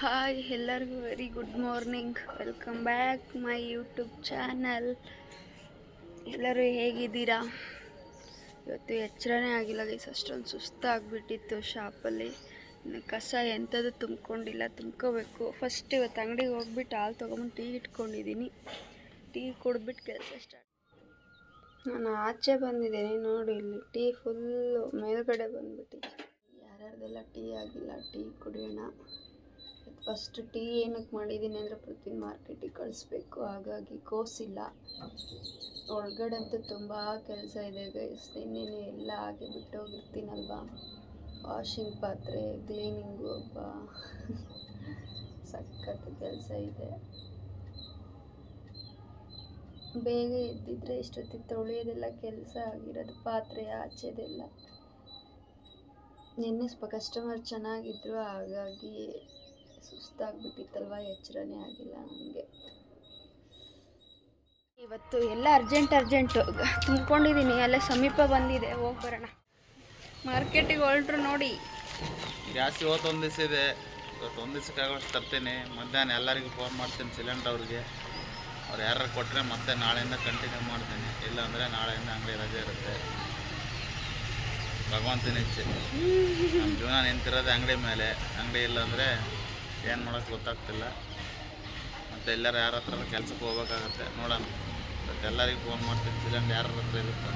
Hi ಎಲ್ಲರಿಗೂ very good morning. Welcome back my YouTube channel. ಎಲ್ಲರೂ ಹೇಗಿದ್ದೀರಾ? ಇವತ್ತು ಎಚ್ಚರನೇ ಆಗಿಲ್ಲ ಗೈಸ್, ಅಷ್ಟೊಂದು ಸುಸ್ತಾಗ್ಬಿಟ್ಟಿತ್ತು ಶಾಪಲ್ಲಿ. ಇನ್ನು ಕಸ ಎಂಥದ್ದು ತುಂಬ್ಕೊಂಡಿಲ್ಲ, ತುಂಬ್ಕೋಬೇಕು. ಫಸ್ಟ್ ಇವತ್ತು ಅಂಗಡಿಗೆ ಹೋಗ್ಬಿಟ್ಟು ಹಾಲು ತೊಗೊಂಬಂದು ಟೀ ಇಟ್ಕೊಂಡಿದ್ದೀನಿ. ಟೀ ಕುಡಿದ್ಬಿಟ್ಟು ಕೆಲಸ ಸ್ಟಾರ್ಟ್. ನಾನು ಆಚೆ ಬಂದಿದ್ದೀನಿ ನೋಡಿ, ಇಲ್ಲಿ ಟೀ ಫುಲ್ಲು ಮೇಲ್ಗಡೆ ಬಂದ್ಬಿಟ್ಟಿದೆ. ಯಾರ್ಯಾರ್ದೆಲ್ಲ ಟೀ ಆಗಿಲ್ಲ, ಟೀ ಕುಡಿಯೋಣ. ಫಸ್ಟ್ ಟೀ ಏನಕ್ಕೆ ಮಾಡಿದ್ದೀನಿ ಅಂದರೆ ಪೃಥ್ವಿ ಮಾರ್ಕೆಟಿಗೆ ಕಳಿಸ್ಬೇಕು, ಹಾಗಾಗಿ ಕೋಸಿಲ್ಲ. ಒಳಗಡೆ ಅಂತೂ ತುಂಬ ಕೆಲಸ ಇದೆ ಗೈಸ್. ನಿನ್ನೆ ಎಲ್ಲ ಹಾಗೆ ಬಿಟ್ಟೋಗಿರ್ತೀನಲ್ವ, ವಾಷಿಂಗ್ ಪಾತ್ರೆ ಕ್ಲೀನಿಂಗು, ಒಬ್ಬ ಸಖತ್ತು ಕೆಲಸ ಇದೆ. ಬೇಗ ಎದ್ದಿದ್ರೆ ಇಷ್ಟೊತ್ತಿಗೆ ತೊಳೆಯೋದೆಲ್ಲ ಕೆಲಸ ಆಗಿರೋದು, ಪಾತ್ರೆ ಆಚೆದೆಲ್ಲ. ನಿನ್ನೆ ಸ್ವಲ್ಪ ಕಸ್ಟಮರ್ ಚೆನ್ನಾಗಿದ್ರು, ಹಾಗಾಗಿ ಸುಸ್ತಾಗ್ಬಿಟ್ಟಿತ್ತಲ್ವ, ಎಚ್ಚರನೇ ಆಗಿಲ್ಲ ನನಗೆ. ಇವತ್ತು ಎಲ್ಲ ಅರ್ಜೆಂಟು ತುಂಬ್ಕೊಂಡಿದ್ದೀನಿ, ಅಲ್ಲೇ ಸಮೀಪ ಬಂದಿದೆ, ಹೋಗಿ ಬರೋಣ. ಮಾರ್ಕೆಟಿಗೆ ಹೊರಟ್ರು ನೋಡಿ. ಜಾಸ್ತಿ ಒಂದು ದಿವಸ ಇದೆ, ಇವತ್ತು ಒಂದು ದಿವಸಕ್ಕಾಗೋಷ್ಟು ತರ್ತೀನಿ. ಮಧ್ಯಾಹ್ನ ಎಲ್ಲರಿಗೂ ಫೋನ್ ಮಾಡ್ತೀನಿ ಸಿಲಿಂಡರ್ ಅವ್ರಿಗೆ. ಅವ್ರು ಯಾರು ಕೊಟ್ಟರೆ ಮತ್ತೆ ನಾಳೆಯಿಂದ ಕಂಟಿನ್ಯೂ ಮಾಡ್ತೀನಿ, ಇಲ್ಲಾಂದರೆ ನಾಳೆಯಿಂದ ಅಂಗಡಿ ರಜೆ ಇರುತ್ತೆ. ಭಗವಂತನ ಇಚ್ಛೆ. ನಮ್ಮ ಜೀವನ ನಿಂತಿರೋದು ಅಂಗಡಿ ಮೇಲೆ. ಅಂಗಡಿ ಇಲ್ಲಾಂದರೆ ಏನು ಮಾಡೋಕ್ಕೆ ಗೊತ್ತಾಗ್ತಿಲ್ಲ. ಮತ್ತು ಎಲ್ಲರೂ ಯಾರ ಹತ್ರ ಕೆಲಸಕ್ಕೆ ಹೋಗ್ಬೇಕಾಗತ್ತೆ. ನೋಡೋಣ, ಮತ್ತು ಎಲ್ಲರಿಗೂ ಫೋನ್ ಮಾಡ್ತೀನಿ ಸಿಲಿಂಡರ್ ಯಾರ ಹತ್ರ ಇರುತ್ತೆ.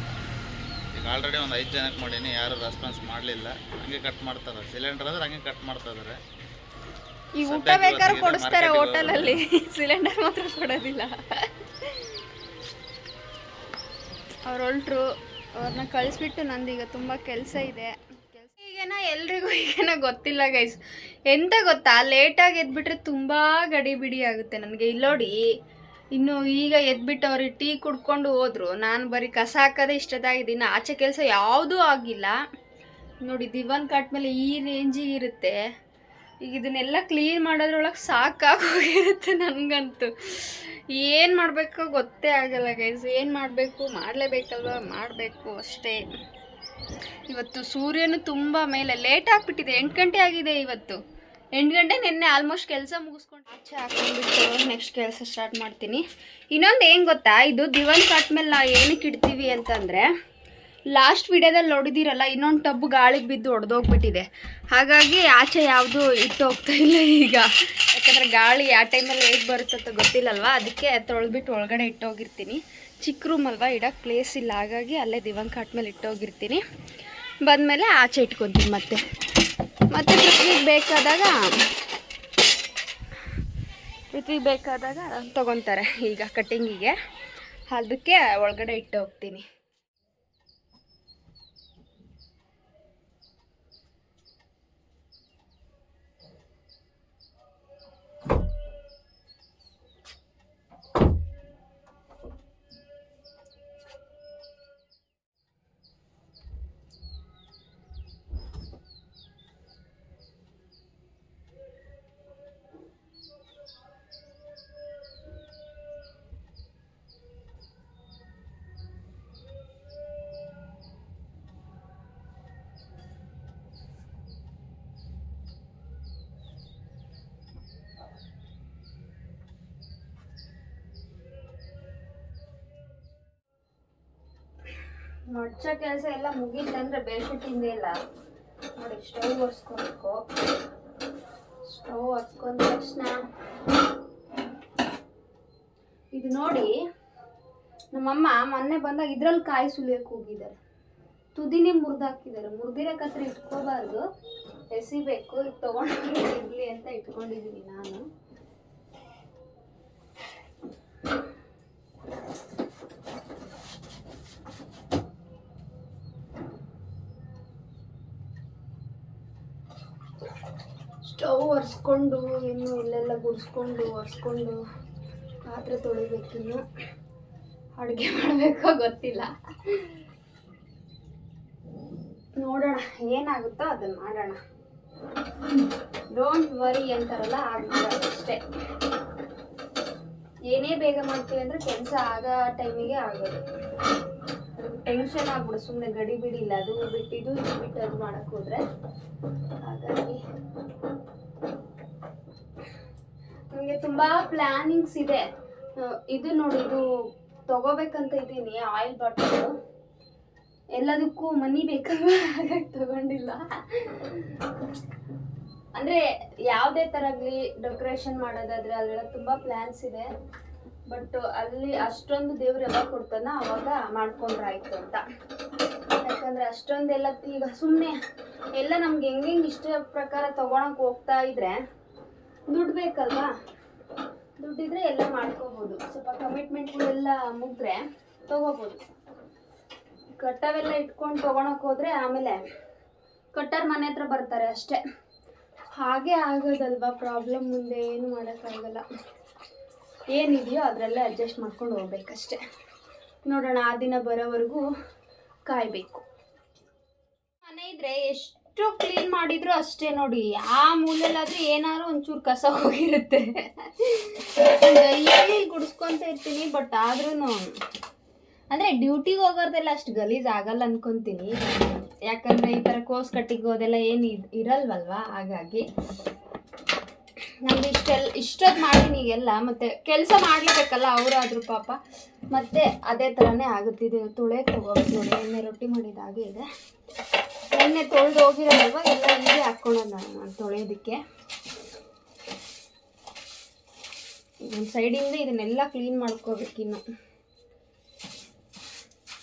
ಈಗ ಆಲ್ರೆಡಿ ಒಂದು 5 ಜನಕ್ಕೆ ಮಾಡೀನಿ, ಯಾರು ರೆಸ್ಪಾನ್ಸ್ ಮಾಡಲಿಲ್ಲ. ಹಂಗೆ ಕಟ್ ಮಾಡ್ತಾರೆ. ಸಿಲಿಂಡರ್ ಆದರೆ ಹಂಗೆ ಕಟ್ ಮಾಡ್ತಾಯಿದ್ದಾರೆ. ಈ ಊಟ ಬೇಕಾದ್ರೂ ಕೊಡಿಸ್ತಾರೆ ಹೋಟೆಲಲ್ಲಿ, ಸಿಲಿಂಡರ್ ಮಾತ್ರ ಕೊಡೋದಿಲ್ಲ. ಅವ್ರು ಹೊರಟ್ರು, ಅವ್ರನ್ನ ಕಳಿಸ್ಬಿಟ್ಟು ನಂದೀಗ ತುಂಬ ಕೆಲಸ ಇದೆ. ಎಲ್ರಿಗೂ ಈಗೇನ ಗೊತ್ತಿಲ್ಲ ಗೈಸ್, ಎಂತ ಗೊತ್ತಾ, ಲೇಟಾಗಿ ಎದ್ಬಿಟ್ರೆ ತುಂಬ ಗಡಿಬಿಡಿ ಆಗುತ್ತೆ ನನಗೆ. ಇಲ್ಲೋಡಿ, ಇನ್ನು ಈಗ ಎದ್ಬಿಟ್ಟು ಅವ್ರಿಗೆ ಟೀ ಕುಡ್ಕೊಂಡು ಹೋದ್ರು, ನಾನು ಬರೀ ಕಸ ಹಾಕೋದೇ ಇಷ್ಟದಾಗಿದ್ದೀನಿ. ಆಚೆ ಕೆಲಸ ಯಾವುದೂ ಆಗಿಲ್ಲ ನೋಡಿ. ದಿವಾನ್ ಕಾಟ್ ಮೇಲೆ ಈ ರೇಂಜಿಗೆ ಇರುತ್ತೆ. ಈಗ ಇದನ್ನೆಲ್ಲ ಕ್ಲೀನ್ ಮಾಡೋದ್ರೊಳಗೆ ಸಾಕಾಗೋಗಿರುತ್ತೆ ನನಗಂತೂ. ಏನು ಮಾಡಬೇಕೋ ಗೊತ್ತೇ ಆಗಲ್ಲ ಗೈಸ್. ಏನು ಮಾಡಬೇಕು, ಮಾಡಲೇಬೇಕಲ್ವ, ಮಾಡಬೇಕು ಅಷ್ಟೇ. ಇವತ್ತು ಸೂರ್ಯನು ತುಂಬ ಮೇಲೆ, ಲೇಟ್ ಆಗಿಬಿಟ್ಟಿದೆ. 8 ಗಂಟೆ ಆಗಿದೆ ಇವತ್ತು. 8 ಗಂಟೆ ನಿನ್ನೆ ಆಲ್ಮೋಸ್ಟ್ ಕೆಲಸ ಮುಗಿಸ್ಕೊಂಡು ಆಚೆ ಹಾಕೊಂಡ್ಬಿಟ್ಟು ನೆಕ್ಸ್ಟ್ ಕೆಲಸ ಸ್ಟಾರ್ಟ್ ಮಾಡ್ತೀನಿ. ಇನ್ನೊಂದು ಏನು ಗೊತ್ತಾ, ಇದು ದಿವಾನ್ ಕಾಟ್ ಮೇಲೆ ನಾವು ಏನಕ್ಕೆ ಇಡ್ತೀವಿ ಅಂತಂದರೆ, ಲಾಸ್ಟ್ ವಿಡಿಯೋದಲ್ಲಿ ನೋಡಿದಿರಲ್ಲ, ಇನ್ನೊಂದು ಟಬ್ಬು ಗಾಳಿಗೆ ಬಿದ್ದು ಒಡೆದೋಗ್ಬಿಟ್ಟಿದೆ. ಹಾಗಾಗಿ ಆಚೆ ಯಾವುದೂ ಇಟ್ಟು ಹೋಗ್ತಾ ಇಲ್ಲ ಈಗ. ಯಾಕಂದರೆ ಗಾಳಿ ಆ ಟೈಮಲ್ಲಿ ಹೇಗೆ ಬರುತ್ತೆ ಅಂತ ಗೊತ್ತಿಲ್ಲಲ್ವ, ಅದಕ್ಕೆ ತೊಳೆದ್ಬಿಟ್ಟು ಒಳಗಡೆ ಇಟ್ಟೋಗಿರ್ತೀನಿ. ಚಿಕ್ಕ ರೂಮ್ ಅಲ್ವಾ, ಇಡೋಕ್ಕೆ ಪ್ಲೇಸ್ ಇಲ್ಲ, ಹಾಗಾಗಿ ಅಲ್ಲೇ ದಿವಾನ್ ಕಾಟ್ ಮೇಲೆ ಇಟ್ಟೋಗಿರ್ತೀನಿ. ಬಂದಮೇಲೆ ಆಚೆ ಇಟ್ಕೊತೀನಿ. ಮತ್ತೆ ಪೃಥ್ವಿಗೆ ಬೇಕಾದಾಗ ತೊಗೊತಾರೆ ಈಗ ಕಟ್ಟಿಂಗಿಗೆ, ಅದಕ್ಕೆ ಒಳಗಡೆ ಇಟ್ಟು ಹೋಗ್ತೀನಿ. ಮಡ್ಚ ಕೆಲಸ ಎಲ್ಲ ಮುಗೀತಂದ್ರೆ ಬೇಡ್ಶೀಟಿಂದ ಎಲ್ಲ ನೋಡಿ, ಸ್ಟವ್ ಒರೆಸ್ಕೊಬೇಕು. ಸ್ಟವ್ ಒರೆಸ್ಕೊಂಡ ತಕ್ಷಣ ಇದು ನೋಡಿ, ನಮ್ಮಮ್ಮ ಮೊನ್ನೆ ಬಂದಾಗ ಇದ್ರಲ್ಲಿ ಕಾಯಿ ಸುಲಿಯಕ್ಕೆ ಹೋಗಿದ್ದಾರೆ. ತುದಿನೇ ಮುರಿದಾಕಿದ್ದಾರೆ. ಮುರಿದಿರೋಕತ್ರ ಇಟ್ಕೋಬಾರ್ದು, ಎಸಿಬೇಕು. ಇದು ತೊಗೊಂಡು ಇರಲಿ ಅಂತ ಇಟ್ಕೊಂಡಿದ್ದೀನಿ ನಾನು. ಸ್ಟವ್ ಒರೆಸ್ಕೊಂಡು, ಇನ್ನು ಇಲ್ಲೆಲ್ಲ ಗುಡಿಸ್ಕೊಂಡು ಒರೆಸ್ಕೊಂಡು ಪಾತ್ರೆ ತೊಳಿಬೇಕಿನ್ನು. ಅಡುಗೆ ಮಾಡಬೇಕೋ ಗೊತ್ತಿಲ್ಲ, ನೋಡೋಣ ಏನಾಗುತ್ತೋ ಅದನ್ನು ಮಾಡೋಣ. ಡೋಂಟ್ ವರಿ ಅಂತಾರಲ್ಲ, ಆಗ್ಬಿಡೋದು ಅಷ್ಟೇ. ಏನೇ ಬೇಗ ಮಾಡ್ತೀವಿ ಅಂದರೆ ಕೆಲಸ ಆಗೋ ಟೈಮಿಗೆ ಆಗೋದು. ಟೆನ್ಷನ್ ಆಗ್ಬಿಡು, ಸುಮ್ಮನೆ ಗಡಿಬಿಡಿ ಇಲ್ಲ, ಅದು ಬಿಟ್ಟಿದ್ದು ಇದು ಬಿಟ್ಟು ಅದು ಮಾಡೋಕ್ಕೆ ಹೋದರೆ. ಹಾಗಾಗಿ ನನಗೆ ತುಂಬಾ ಪ್ಲಾನಿಂಗ್ಸ್ ಇದೆ. ಇದು ನೋಡಿ, ಇದು ತಗೋಬೇಕಂತ ಇದ್ದೀನಿ ಆಯಿಲ್ ಬಾಟಲ್. ಎಲ್ಲದಕ್ಕೂ ಮನಿ ಬೇಕಲ್ವಾ, ಹಾಗಾಗಿ ತಗೊಂಡಿಲ್ಲ. ಅಂದರೆ ಯಾವುದೇ ಥರ ಆಗಲಿ ಡೆಕೋರೇಷನ್ ಮಾಡೋದಾದರೆ ಅಲ್ಲೆಲ್ಲ ತುಂಬ ಪ್ಲ್ಯಾನ್ಸ್ ಇದೆ. ಬಟ್ ಅಲ್ಲಿ ಅಷ್ಟೊಂದು ದೇವ್ರು ಯಾವಾಗ ಕೊಡ್ತಾನ ಅವಾಗ ಮಾಡ್ಕೊಂಡ್ರೆ ಆಯಿತು ಅಂತ. ಯಾಕಂದರೆ ಅಷ್ಟೊಂದೆಲ್ಲ ಈಗ ಸುಮ್ಮನೆ ಎಲ್ಲ ನಮ್ಗೆ ಹೆಂಗೆ ಇಷ್ಟ ಪ್ರಕಾರ ತೊಗೊಳಕ್ಕೆ ಹೋಗ್ತಾ ಇದ್ರೆ ದುಡ್ಡು ಬೇಕಲ್ವಾ, ದುಡ್ಡಿದ್ರೆ ಎಲ್ಲ ಮಾಡ್ಕೋಬೋದು. ಸ್ವಲ್ಪ ಕಮಿಟ್ಮೆಂಟ್ಗಳೆಲ್ಲ ಮುಗಿದ್ರೆ ತೊಗೋಬೋದು. ಕಟ್ಟವೆಲ್ಲ ಇಟ್ಕೊಂಡು ತೊಗೊಳಕ್ಕೆ ಹೋದರೆ ಆಮೇಲೆ ಕಟ್ಟರ್ ಮನೆ ಹತ್ರ ಬರ್ತಾರೆ ಅಷ್ಟೇ. ಹಾಗೆ ಆಗೋದಲ್ವಾ ಪ್ರಾಬ್ಲಮ್. ಮುಂದೆ ಏನು ಮಾಡೋಕ್ಕಾಗಲ್ಲ. ಏನಿದೆಯೋ ಅದರಲ್ಲೇ ಅಡ್ಜಸ್ಟ್ ಮಾಡ್ಕೊಂಡು ಹೋಗ್ಬೇಕಷ್ಟೆ. ನೋಡೋಣ, ಆ ದಿನ ಬರೋವರೆಗೂ ಕಾಯಬೇಕು. ಮನೆ ಇದ್ರೆ ಎಷ್ಟು ಕ್ಲೀನ್ ಮಾಡಿದ್ರು ಅಷ್ಟೇ ನೋಡಿ, ಆ ಮೂಲೆಯಲ್ಲಾದರೂ ಏನಾದ್ರು ಒಂಚೂರು ಕಸ ಹೋಗಿರುತ್ತೆ. ಡೈಲಿ ಗುಡಿಸ್ಕೊತ ಇರ್ತೀನಿ. ಬಟ್ ಆದ್ರೂ ಅಂದರೆ ಡ್ಯೂಟಿಗೆ ಹೋಗೋದೆಲ್ಲ ಅಷ್ಟು ಗಲೀಜು ಆಗಲ್ಲ ಅನ್ಕೊತೀನಿ. ಯಾಕಂದರೆ ಈ ಥರ ಕೋರ್ಸ್ ಕಟ್ಟಿಗೆ ಹೋದೆಲ್ಲ ಏನು ಇರಲ್ವಲ್ವಾ, ಹಾಗಾಗಿ ನಮ್ದು ಇಷ್ಟೊತ್ತು ಮಾಡ್ತೀನಿ ಈಗೆಲ್ಲ. ಮತ್ತು ಕೆಲಸ ಮಾಡಲೇಬೇಕಲ್ಲ ಅವರಾದರೂ ಪಾಪ. ಮತ್ತು ಅದೇ ಥರನೇ ಆಗುತ್ತಿದೆ. ತೊಳೆಗೆ ತಗೋಬೇಕು ನೋಡಿ. ಎಣ್ಣೆ ರೊಟ್ಟಿ ಮಾಡಿದ ಹಾಗೆ ಇದೆ. ಎಣ್ಣೆ ತೊಳೆದು ಹೋಗಿರೋದಲ್ವ, ಎಲ್ಲ ಹೀಗೆ ಹಾಕ್ಕೊಳ್ಳೋದು ನಾನು ತೊಳೆಯೋದಕ್ಕೆ. ಒಂದು ಸೈಡಿಂದ ಇದನ್ನೆಲ್ಲ ಕ್ಲೀನ್ ಮಾಡ್ಕೋಬೇಕಿನ್ನು.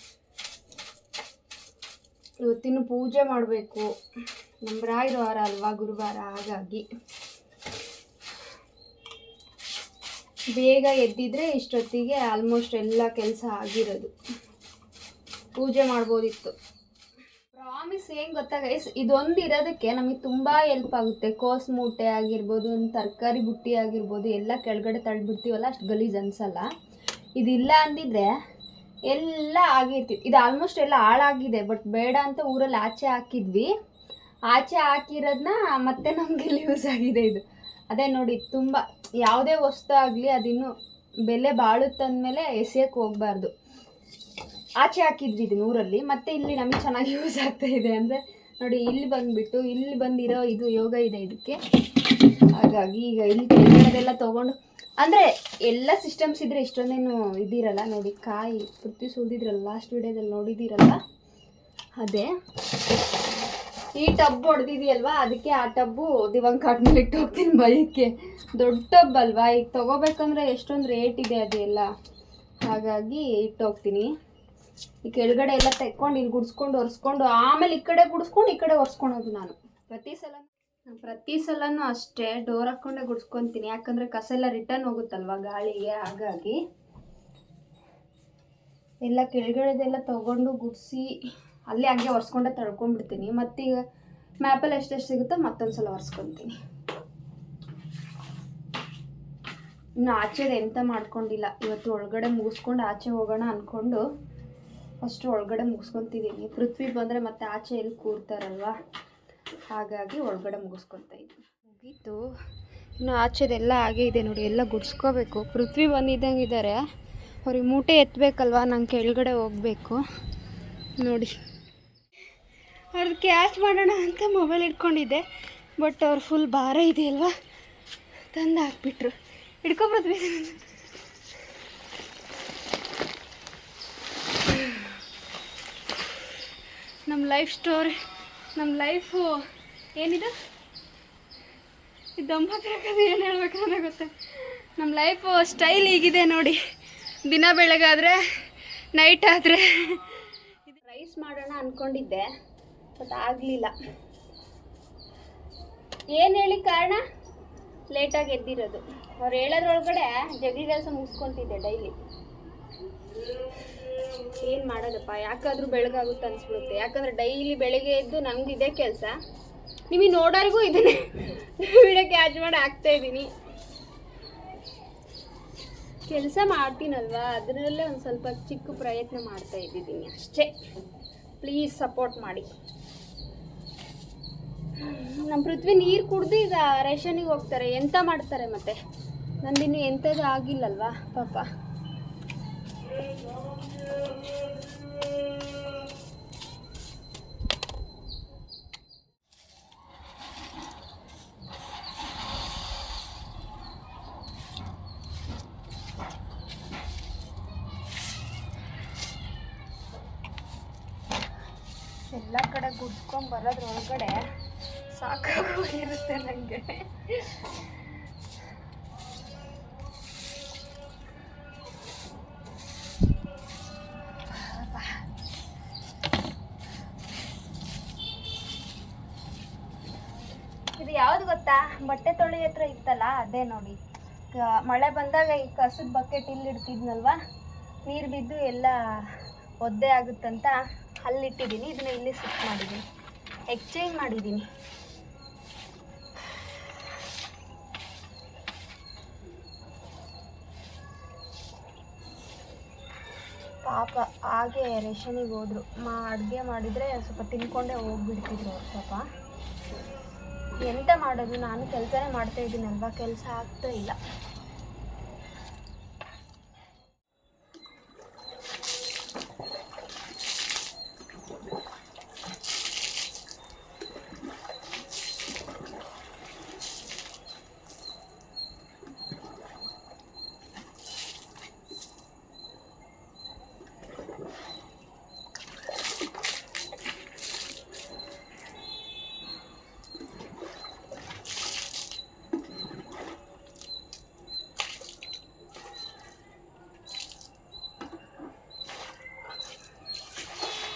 ಇವತ್ತಿನ ಪೂಜೆ ಮಾಡಬೇಕು. ನಮ್ಮ ರಾಯರ ವಾರ ಅಲ್ವಾ, ಗುರುವಾರ, ಹಾಗಾಗಿ ಬೇಗ ಎದ್ದಿದ್ರೆ ಇಷ್ಟೊತ್ತಿಗೆ ಆಲ್ಮೋಸ್ಟ್ ಎಲ್ಲ ಕೆಲಸ ಆಗಿರೋದು. ಪೂಜೆ ಮಾಡ್ಬೋದಿತ್ತು. ಪ್ರಾಮಿಸ್ ಏನು ಗೊತ್ತಾ ಗೈಸ್, ಇದೊಂದು ಇರೋದಕ್ಕೆ ನಮಗೆ ತುಂಬ ಹೆಲ್ಪ್ ಆಗುತ್ತೆ. ಕೋಸ್ ಮೂಟೆ ಆಗಿರ್ಬೋದು, ಒಂದು ತರಕಾರಿ ಬುಟ್ಟಿ ಆಗಿರ್ಬೋದು, ಎಲ್ಲ ಕೆಳಗಡೆ ತಳ್ಳಿಬಿಡ್ತೀವಲ್ಲ, ಅಷ್ಟು ಗಲೀಜು ಅನಿಸಲ್ಲ. ಇದಿಲ್ಲ ಅಂದಿದ್ರೆ ಎಲ್ಲ ಆಗಿರ್ತಿತ್ತು. ಇದು ಆಲ್ಮೋಸ್ಟ್ ಎಲ್ಲ ಹಾಳಾಗಿದೆ. ಬಟ್ ಬೇಡ ಅಂತ ಊರಲ್ಲಿ ಆಚೆ ಹಾಕಿದ್ವಿ. ಆಚೆ ಹಾಕಿರೋದನ್ನ ಮತ್ತೆ ನಮಗೆ ಇಲ್ಲಿ ಯೂಸ್ ಆಗಿದೆ ಇದು. ಅದೇ ನೋಡಿ, ತುಂಬ ಯಾವುದೇ ವಸ್ತು ಆಗಲಿ ಅದಿನ್ನು ಬೆಲೆ ಬಾಳುತ್ತಂದಮೇಲೆ ಎಸೆಯೋಕ್ಕೆ ಹೋಗಬಾರ್ದು. ಆಚೆ ಹಾಕಿದ್ವಿ ಇದು ಊರಲ್ಲಿ, ಮತ್ತು ಇಲ್ಲಿ ನಮಗೆ ಚೆನ್ನಾಗಿ ಯೂಸ್ ಆಗ್ತಾ ಇದೆ. ಅಂದರೆ ನೋಡಿ, ಇಲ್ಲಿ ಬಂದುಬಿಟ್ಟು ಇಲ್ಲಿ ಬಂದಿರೋ ಇದು ಯೋಗ ಇದೆ ಇದಕ್ಕೆ. ಹಾಗಾಗಿ ಈಗ ಇಲ್ಲಿ ಕೆಳಗಡೆದೆಲ್ಲ ತೊಗೊಂಡು, ಅಂದರೆ ಎಲ್ಲ ಸಿಸ್ಟಮ್ಸ್ ಇದ್ದರೆ ಇಷ್ಟೊಂದೇನು ಇದಿರಲ್ಲ. ನೋಡಿ, ಕಾಯಿ ಪೃಥ್ವಿ ಸುಲಿದಿದ್ರಲ್ಲ ಲಾಸ್ಟ್ ವಿಡಿಯೋದಲ್ಲಿ ನೋಡಿದ್ದೀರಲ್ಲ, ಅದೇ ಈ ಟಬ್ ಹೊಡೆದಿದೆಯಲ್ವಾ, ಅದಕ್ಕೆ ಆ ಟಬ್ಬು ದಿವಂಗ್ ಕಾಟ್ನಲ್ಲಿ ಇಟ್ಟು ಹೋಗ್ತೀನಿ ಬೈಕ್ಕೆ. ದೊಡ್ಡ ಟಬ್ ಅಲ್ವಾ, ಈಗ ತೊಗೋಬೇಕಂದ್ರೆ ಎಷ್ಟೊಂದು ರೇಟ್ ಇದೆ ಅದೆಲ್ಲ, ಹಾಗಾಗಿ ಇಟ್ಟು ಹೋಗ್ತೀನಿ. ಈ ಕೆಳಗಡೆ ಎಲ್ಲ ತೆಕ್ಕೊಂಡು ಇಲ್ಲಿ ಗುಡಿಸ್ಕೊಂಡು ಒರೆಸ್ಕೊಂಡು ಆಮೇಲೆ ಈ ಕಡೆ ಗುಡಿಸ್ಕೊಂಡು ಈ ಕಡೆ ಒರೆಸ್ಕೊಳೋದು ನಾನು ಪ್ರತಿ ಸಲನೂ ಅಷ್ಟೇ. ಡೋರ್ ಹಾಕ್ಕೊಂಡೆ ಗುಡಿಸ್ಕೊತೀನಿ. ಯಾಕಂದರೆ ಕಸ ಎಲ್ಲ ರಿಟರ್ನ್ ಹೋಗುತ್ತಲ್ವ ಗಾಳಿಗೆ, ಹಾಗಾಗಿ ಎಲ್ಲ ಕೆಳಗಡೆದೆಲ್ಲ ತೊಗೊಂಡು ಗುಡಿಸಿ ಅಲ್ಲೇ ಹಂಗೆ ಒರೆಸ್ಕೊಂಡೆ ತಳ್ಕೊಂಡ್ಬಿಡ್ತೀನಿ. ಮತ್ತೀಗ ಮ್ಯಾಪಲ್ಲಿ ಎಷ್ಟೆಷ್ಟು ಸಿಗುತ್ತೋ ಮತ್ತೊಂದು ಸಲ ಒರೆಸ್ಕೊತೀನಿ. ಇನ್ನು ಆಚೆದು ಎಂತ ಮಾಡ್ಕೊಂಡಿಲ್ಲ. ಇವತ್ತು ಒಳಗಡೆ ಮುಗಿಸ್ಕೊಂಡು ಆಚೆ ಹೋಗೋಣ ಅಂದ್ಕೊಂಡು ಫಸ್ಟು ಒಳಗಡೆ ಮುಗಿಸ್ಕೊತಿದ್ದೀನಿ. ಪೃಥ್ವಿ ಬಂದರೆ ಮತ್ತೆ ಆಚೆ ಎಲ್ಲಿ ಕೂರ್ತಾರಲ್ವ, ಹಾಗಾಗಿ ಒಳಗಡೆ ಮುಗಿಸ್ಕೊತಾ ಇದ್ದೀನಿ. ಮುಗೀತು. ಇನ್ನು ಆಚೆದೆಲ್ಲ ಹಾಗೆ ಇದೆ ನೋಡಿ, ಎಲ್ಲ ಗುಡಿಸ್ಕೋಬೇಕು. ಪೃಥ್ವಿ ಬಂದಿದ್ದಂಗಿದ್ದಾರೆ, ಅವ್ರಿಗೆ ಮೂಟೆ ಎತ್ತಬೇಕಲ್ವ, ನಂಗೆ ಕೆಳಗಡೆ ಹೋಗಬೇಕು. ನೋಡಿ, ಅವ್ರದ್ದು ಕ್ಯಾಚ್ ಮಾಡೋಣ ಅಂತ ಮೊಬೈಲ್ ಇಟ್ಕೊಂಡಿದ್ದೆ. ಬಟ್ ಅವ್ರು ಫುಲ್ ಭಾರ ಇದೆಯಲ್ವ, ತಂದು ಹಾಕ್ಬಿಟ್ರು. ಹಿಡ್ಕೊ ಪೃಥ್ವಿ. ನಮ್ಮ ಲೈಫ್ ಸ್ಟೋರಿ, ನಮ್ಮ ಲೈಫು ಏನಿದೆ ಇದು ದಂಪತಿರಕದು ಏನು ಹೇಳ್ಬೇಕಂದ್ರೆ ಗೊತ್ತೆ. ನಮ್ಮ ಲೈಫು ಸ್ಟೈಲ್ ಹೀಗಿದೆ ನೋಡಿ. ದಿನ ಬೆಳಗಾದರೆ ನೈಟ್ ಆದರೆ ಇದು ರೈಸ್ ಮಾಡೋಣ ಅಂದ್ಕೊಂಡಿದ್ದೆ, ಬಟ್ ಆಗಲಿಲ್ಲ. ಏನು ಹೇಳಿ ಕಾರಣ, ಲೇಟಾಗಿ ಎದ್ದಿರೋದು. ಅವ್ರು ಹೇಳೋದ್ರೊಳಗಡೆ ಜಗ್ಗಿ ಕೆಲಸ ಮುಗಿಸ್ಕೊತಿದ್ದೆ ಡೈಲಿ. ಏನು ಮಾಡೋದಪ್ಪ, ಯಾಕಾದರೂ ಬೆಳಗಾಗುತ್ತೆ ಅನಿಸ್ಬಿಡುತ್ತೆ. ಯಾಕಂದರೆ ಡೈಲಿ ಬೆಳಗ್ಗೆ ಎದ್ದು ನನಗಿದೇ ಕೆಲಸ. ನಿಮಗೆ ನೋಡೋರಿಗೂ ಇದನ್ನೇ ವಿಡಿಯೋ ಕ್ಯಾಚ್ ಮಾಡಿ ಹಾಕ್ತಾಯಿದ್ದೀನಿ. ಕೆಲಸ ಮಾಡ್ತೀನಲ್ವ, ಅದರಲ್ಲೇ ಒಂದು ಸ್ವಲ್ಪ ಚಿಕ್ಕ ಪ್ರಯತ್ನ ಮಾಡ್ತಾ ಇದ್ದೀನಿ ಅಷ್ಟೇ. ಪ್ಲೀಸ್ ಸಪೋರ್ಟ್ ಮಾಡಿ. ನಮ್ಮ ಪೃಥ್ವಿ ನೀರು ಕುಡ್ದು ಈಗ ರೇಷನಿಗೆ ಹೋಗ್ತಾರೆ. ಎಂತ ಮಾಡ್ತಾರೆ ಮತ್ತೆ, ನಂದಿನ್ನು ಎಂಥದ್ದು ಆಗಿಲ್ಲಲ್ವಾ ಪಾಪ. ಬರೋದ್ರ ಒಳಗಡೆ ಸಾಕಾಗಿರುತ್ತೆ ನನಗೆ. ಇದು ಯಾವ್ದು ಗೊತ್ತಾ, ಬಟ್ಟೆ ತೊಳಿ ಹತ್ರ ಇತ್ತಲ್ಲ ಅದೇ ನೋಡಿ. ಮಳೆ ಬಂದಾಗ ಈ ಕಸದ ಬಕೆಟ್ ಇಲ್ಲಿ ಇಡ್ತಿದ್ನಲ್ವಾ, ನೀರು ಬಿದ್ದು ಎಲ್ಲ ಒದ್ದೆ ಆಗುತ್ತಂತ ಅಲ್ಲಿಟ್ಟಿದ್ದೀನಿ. ಇದನ್ನ ಇಲ್ಲಿ ಶಿಫ್ಟ್ ಮಾಡಿದ್ದೀನಿ, ಎಕ್ಸ್ಚೇಂಜ್ ಮಾಡಿದ್ದೀನಿ. ಪಾಪ ಹಾಗೆ ರೇಷನಿಗೆ ಹೋದ್ರು. ಅಡುಗೆ ಮಾಡಿದರೆ ಸ್ವಲ್ಪ ತಿನ್ಕೊಂಡೇ ಹೋಗ್ಬಿಡ್ತಿದ್ರು ಅವ್ರು. ಪಾಪ ಎಂತ ಮಾಡೋದು, ನಾನು ಕೆಲಸನೇ ಮಾಡ್ತಾ ಇದ್ದೀನಲ್ವಾ, ಕೆಲಸ ಆಗ್ತಾ ಇಲ್ಲ.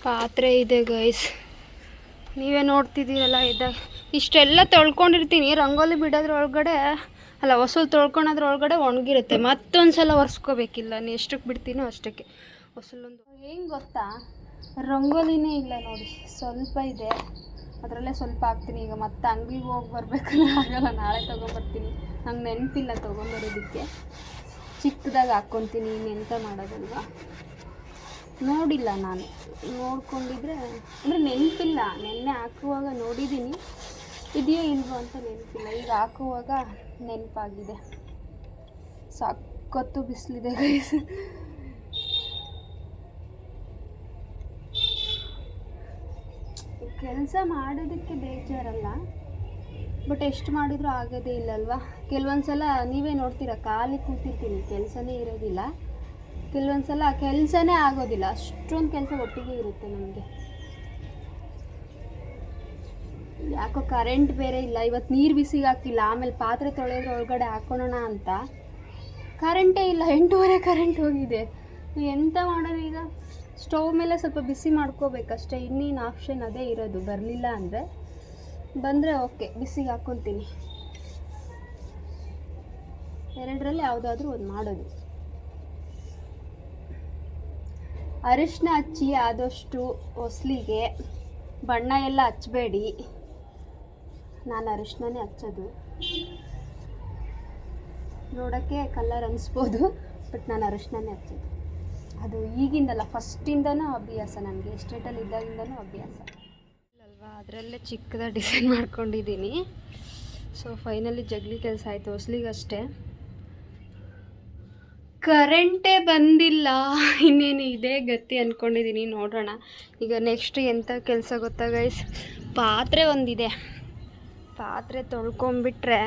ಪಾತ್ರೆ ಇದೆ ಗೈಸ್, ನೀವೇ ನೋಡ್ತಿದ್ದೀರಲ್ಲ. ಇಷ್ಟೆಲ್ಲ ತೊಳ್ಕೊಂಡಿರ್ತೀನಿ, ರಂಗೋಲಿ ಬಿಡೋದ್ರ ಒಳಗಡೆ ಅಲ್ಲ, ಹೊಸಲು ತೊಳ್ಕೊಳೋದ್ರ ಒಳಗಡೆ ಒಣಗಿರುತ್ತೆ. ಮತ್ತೊಂದು ಸಲ ಒರೆಸ್ಕೋಬೇಕಿಲ್ಲ, ನಾನು ಎಷ್ಟಕ್ಕೆ ಬಿಡ್ತೀನೋ ಅಷ್ಟಕ್ಕೆ. ಹೊಸಲೊಂದು ಹೆಂಗೆ ಗೊತ್ತಾ, ರಂಗೋಲಿನೇ ಇಲ್ಲ ನೋಡಿ, ಸ್ವಲ್ಪ ಇದೆ, ಅದರಲ್ಲೇ ಸ್ವಲ್ಪ ಹಾಕ್ತೀನಿ. ಈಗ ಮತ್ತೆ ಅಂಗಡಿಗೆ ಹೋಗಿ ಬರ್ಬೇಕಂದ್ರೆ ಆಗಲ್ಲ, ನಾಳೆ ತೊಗೊಂಬರ್ತೀನಿ. ನಂಗೆ ನೆನಪಿಲ್ಲ ತೊಗೊಂಬರೋದಕ್ಕೆ, ಚಿಕ್ಕದಾಗಿ ಹಾಕ್ಕೊತೀನಿ. ಇನ್ನೆಂತ ಮಾಡೋದಲ್ವಾ, ನೋಡಿಲ್ಲ ನಾನು. ನೋಡ್ಕೊಂಡಿದ್ರೆ ಅಂದರೆ ನೆನಪಿಲ್ಲ, ನೆನ್ನೆ ಹಾಕುವಾಗ ನೋಡಿದ್ದೀನಿ, ಇದೆಯೋ ಇಲ್ವೋ ಅಂತ ನೆನಪಿಲ್ಲ. ಈಗ ಹಾಕುವಾಗ ನೆನಪಾಗಿದೆ. ಸಖತ್ತು ಬಿಸಿಲಿದೆ ಗೈಸ್. ಕೆಲಸ ಮಾಡೋದಕ್ಕೆ ಬೇಜಾರಲ್ಲ, ಬಟ್ ಎಷ್ಟು ಮಾಡಿದರೂ ಆಗೋದೇ ಇಲ್ಲಲ್ವಾ. ಕೆಲವೊಂದು ಸಲ ನೀವೇ ನೋಡ್ತೀರ, ಖಾಲಿ ಕೂತಿರ್ತೀನಿ, ಕೆಲಸನೇ ಇರೋದಿಲ್ಲ. ಕೆಲವೊಂದು ಸಲ ಕೆಲಸನೇ ಆಗೋದಿಲ್ಲ, ಅಷ್ಟೊಂದು ಕೆಲಸ ಒಟ್ಟಿಗೆ ಇರುತ್ತೆ ನಮಗೆ. ಯಾಕೋ ಕರೆಂಟ್ ಬೇರೆ ಇಲ್ಲ, ಇವತ್ತು ನೀರು ಬಿಸಿಗೆ ಹಾಕಿಲ್ಲ. ಆಮೇಲೆ ಪಾತ್ರೆ ತೊಳೆಯೋದ್ರ ಒಳಗಡೆ ಹಾಕೊಳ್ಳೋಣ ಅಂತ ಕರೆಂಟೇ ಇಲ್ಲ, 8:30 ಕರೆಂಟ್ ಹೋಗಿದೆ. ಎಂತ ಮಾಡೋದು ಈಗ? ಸ್ಟವ್ ಮೇಲೆ ಸ್ವಲ್ಪ ಬಿಸಿ ಮಾಡ್ಕೋಬೇಕಷ್ಟೇ, ಇನ್ನೇನು ಆಪ್ಷನ್ ಅದೇ ಇರೋದು. ಬರಲಿಲ್ಲ ಅಂದರೆ, ಬಂದರೆ ಓಕೆ, ಬಿಸಿಗೆ ಹಾಕ್ಕೊತೀನಿ. ಎರಡರಲ್ಲಿ ಯಾವುದಾದ್ರೂ ಒಂದು ಮಾಡೋದು. ಅರಿಶಿನ ಹಚ್ಚಿ ಆದಷ್ಟು ಹೊಸ್ಲಿಗೆ ಬಣ್ಣ ಎಲ್ಲ ಹಚ್ಚಬೇಡಿ. ನಾನು ಅರಿಶಿನನೇ ಹಚ್ಚೋದು. ನೋಡೋಕ್ಕೆ ಕಲರ್ ಅನಿಸ್ಬೋದು, ಬಟ್ ನಾನು ಅರಿಶಿನನೇ ಹಚ್ಚೋದು. ಅದು ಈಗಿಂದಲ್ಲ, ಫಸ್ಟಿಂದನೂ ಅಭ್ಯಾಸ ನನಗೆ, ಎಸ್ಟೇಟಲ್ಲಿ ಇದ್ದಾಗಿಂದನೂ ಅಭ್ಯಾಸ ಅಲ್ವಾ. ಅದರಲ್ಲೇ ಚಿಕ್ಕದಾಗಿ ಡಿಸೈನ್ ಮಾಡ್ಕೊಂಡಿದ್ದೀನಿ. ಸೊ ಫೈನಲಿ ಜಗ್ಲಿ ಕೆಲಸ ಆಯಿತು, ಹೊಸ್ಲಿಗಷ್ಟೇ. ಕರೆಂಟೇ ಬಂದಿಲ್ಲ, ಇನ್ನೇನು ಇದೇ ಗತಿ ಅಂದ್ಕೊಂಡಿದ್ದೀನಿ. ನೋಡೋಣ ಈಗ ನೆಕ್ಸ್ಟ್ ಎಂಥ ಕೆಲಸ ಗೊತ್ತಾ ಗೈಸ್. ಪಾತ್ರೆ ಒಂದಿದೆ, ಪಾತ್ರೆ ತೊಳ್ಕೊಂಬಿಟ್ರೆ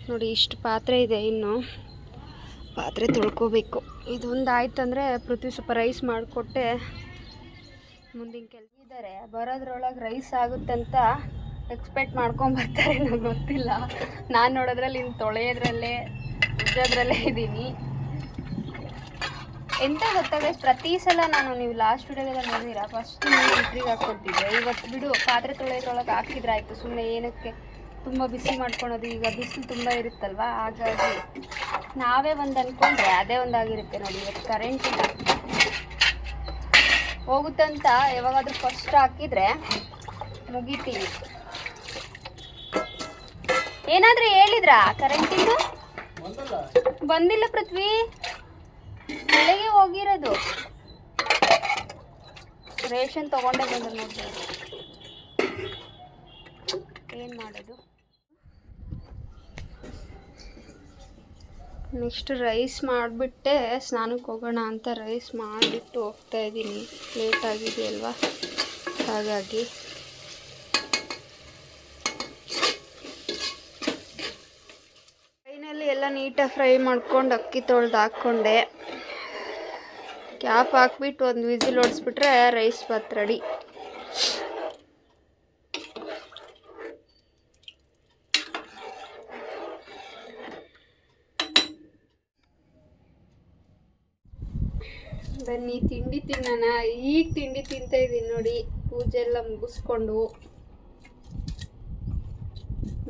ನೋಡಿ, ಇಷ್ಟು ಪಾತ್ರೆ ಇದೆ. ಇನ್ನು ಪಾತ್ರೆ ತೊಳ್ಕೊಬೇಕು. ಇದೊಂದು ಆಯ್ತಂದರೆ ಪೃಥ್ವಿ ಸ್ವಲ್ಪ ರೈಸ್ ಮಾಡಿಕೊಟ್ಟೆ ಮುಂದಿನ ಕೆಲಸ ಇದ್ದಾರೆ. ಬರೋದ್ರೊಳಗೆ ರೈಸ್ ಆಗುತ್ತಂತ ಎಕ್ಸ್ಪೆಕ್ಟ್ ಮಾಡ್ಕೊಂಬರ್ತಾರೆ, ನನಗೆ ಗೊತ್ತಿಲ್ಲ. ನಾನು ನೋಡೋದ್ರಲ್ಲಿ ಇನ್ನು ತೊಳೆಯೋದ್ರಲ್ಲೇ ಉಜ್ಜೋದ್ರಲ್ಲೇ ಇದ್ದೀನಿ. ಎಂತ ಗೊತ್ತಾಗ, ಪ್ರತಿ ಸಲ ನೀವು ಲಾಸ್ಟ್ ವಿಡಿಯೋದೆಲ್ಲ ನೋಡಿದ್ದೀರಾ, ಫಸ್ಟ್ ನೀರು ಇಟ್ರಿಗೆ ಹಾಕ್ಕೊಡ್ತಿದ್ದೆ. ಇವತ್ತು ಬಿಡು, ಪಾತ್ರೆ ತೊಳೆಯೋದ್ರೊಳಗೆ ಹಾಕಿದ್ರೆ ಆಯಿತು, ಸುಮ್ಮನೆ ಏನಕ್ಕೆ ತುಂಬ ಬಿಸಿ ಮಾಡ್ಕೊಳೋದು. ಈಗ ಬಿಸಿಲು ತುಂಬ ಇರುತ್ತಲ್ವ, ಹಾಗಾಗಿ ನಾವೇ ಒಂದು ಅಂದ್ಕೊಂಡ್ರೆ ಅದೇ ಒಂದಾಗಿರುತ್ತೆ ನೋಡಿ. ಇವತ್ತು ಕರೆಂಟ್ ಇಲ್ಲ, ಹೋಗುತ್ತಂತ ಯಾವಾಗಾದ್ರೂ ಫಸ್ಟ್ ಹಾಕಿದರೆ ಮುಗಿತೀವಿ. ಏನಾದರೂ ಹೇಳಿದ್ರಾ ಕರೆಂಟಿಂದು? ಬಂದಿಲ್ಲ ಪೃಥ್ವಿ, ಬೆಳಗ್ಗೆ ಹೋಗಿರೋದು. ರೇಷನ್ ತಗೊಂಡೇ ಬಂದು ನೋಡಿ, ಏನು ಮಾಡೋದು. ನೆಕ್ಸ್ಟ್ ರೈಸ್ ಮಾಡಿಬಿಟ್ಟೆ ಸ್ನಾನಕ್ಕೆ ಹೋಗೋಣ ಅಂತ ರೈಸ್ ಮಾಡಿಬಿಟ್ಟು ಹೋಗ್ತಾ ಇದ್ದೀನಿ. ಲೇಟ್ ಆಗಿದೆಯಲ್ವಾ, ಹಾಗಾಗಿ ಫೈನಲಿ ಎಲ್ಲ ನೀಟಾಗಿ ಫ್ರೈ ಮಾಡ್ಕೊಂಡು ಅಕ್ಕಿ ತೊಳೆದು ಹಾಕ್ಕೊಂಡೆ. ಕ್ಯಾಪ್ ಹಾಕ್ಬಿಟ್ಟು ಒಂದು ವಿಸಿಲ್ ಹೊಡಿಸ್ಬಿಟ್ರೆ ರೈಸ್ ಬಾತ್ ರೆಡಿ. ಬನ್ನಿ ತಿಂಡಿ ತಿನ್ನೋಣ. ಈಗ ತಿಂಡಿ ತಿಂತಾ ಇದ್ದೀನಿ ನೋಡಿ, ಪೂಜೆ ಎಲ್ಲ ಮುಗಿಸ್ಕೊಂಡು.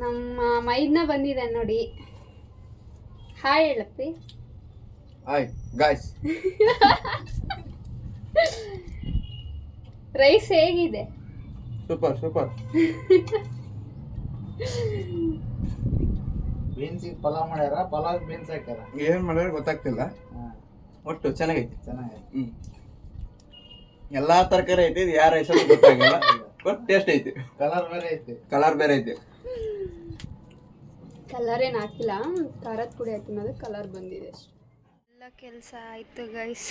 ನಮ್ಮ ಮೈದ್ನ ಬಂದಿದೆ ನೋಡಿ. ಹಾಯ್ ಹೇಳಪ್ಪಿ. Hi guys. ರೈಸ್ ಹೇಗಿದೆ? Super super. ಬೀನ್ಸ್ ಪಲಾವ್ ಮಾಡ್ಯಾರ, ಪಲಾವ್ ಬೀನ್ಸ್ ಹಾಕ್ಯಾರ. ಏನು ಮಾಡಿದ್ರೆ ಗೊತ್ತಾಗ್ತಿಲ್ಲ, ಒಟ್ಟು ಚೆನ್ನಾಗೈತಿ. ಚೆನ್ನಾಗೈತೆ. ಎಲ್ಲಾ ತರಕಾರಿ ಐತಿ, ಇದು ಯಾರ ಹೆಸರು ಗೊತ್ತಾಗಿಲ್ಲ, ಬಟ್ ಟೇಸ್ಟ್ ಐತಿ. ಕಲರ್ ಬೇರೆ ಐತಿ. ಕಲರ್ ಬೇರೆ ಐತಿ. ಕಲರ್ ಏನು ಹಾಕಿಲ್ಲ, ಖಾರದ ಪುಡಿ ಹಾಕಿನೋದು ಕಲರ್ ಬಂದಿದೆ ಅಷ್ಟೆ. ಎಲ್ಲ ಕೆಲಸ ಆಯಿತು ಗೈಸ್.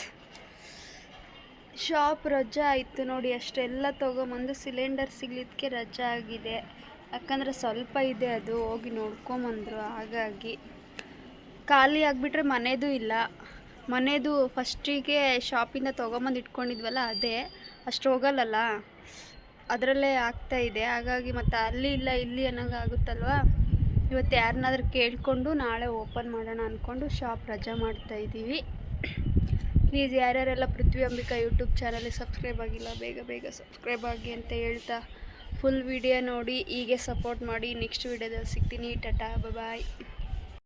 ಶಾಪ್ ರಜಾ ಆಯಿತು ನೋಡಿ. ಅಷ್ಟೆಲ್ಲ ತೊಗೊಂಬಂದು ಸಿಲಿಂಡರ್ ಸಿಗ್ಲಿದ್ದಕ್ಕೆ ರಜಾ ಆಗಿದೆ. ಯಾಕಂದರೆ ಸ್ವಲ್ಪ ಇದೆ, ಅದು ಹೋಗಿ ನೋಡ್ಕೊಂಬಂದರು. ಹಾಗಾಗಿ ಖಾಲಿ ಆಗಿಬಿಟ್ರೆ ಮನೆಯದು ಇಲ್ಲ. ಮನೆಯದು ಫಸ್ಟಿಗೆ ಶಾಪಿಂದ ತೊಗೊಂಬಂದು ಇಟ್ಕೊಂಡಿದ್ವಲ್ಲ, ಅದೇ ಅಷ್ಟು ಹೋಗಲ್ಲಲ್ಲ, ಅದರಲ್ಲೇ ಆಗ್ತಾಯಿದೆ. ಹಾಗಾಗಿ ಮತ್ತು ಅಲ್ಲಿ ಇಲ್ಲ ಇಲ್ಲಿ ಅನ್ನೋಂಗಾಗುತ್ತಲ್ವ. ಇವತ್ತು ಯಾರನ್ನಾದ್ರೂ ಕೇಳಿಕೊಂಡು ನಾಳೆ ಓಪನ್ ಮಾಡೋಣ ಅಂದ್ಕೊಂಡು ಶಾಪ್ ರಜಾ ಮಾಡ್ತಾಯಿದ್ದೀವಿ. ಪ್ಲೀಸ್ ಯಾರ್ಯಾರೆಲ್ಲ ಪೃಥ್ವಿ ಅಂಬಿಕಾ ಯೂಟ್ಯೂಬ್ ಚಾನಲ್ಗೆ ಸಬ್ಸ್ಕ್ರೈಬ್ ಆಗಿಲ್ಲ, ಬೇಗ ಬೇಗ ಸಬ್ಸ್ಕ್ರೈಬ್ ಆಗಿ ಅಂತ ಹೇಳ್ತಾ ಫುಲ್ ವಿಡಿಯೋ ನೋಡಿ ಹೀಗೆ ಸಪೋರ್ಟ್ ಮಾಡಿ. ನೆಕ್ಸ್ಟ್ ವಿಡಿಯೋದಲ್ಲಿ ಸಿಗ್ತೀನಿ. ಟಾಟಾ, ಬಾಯ್.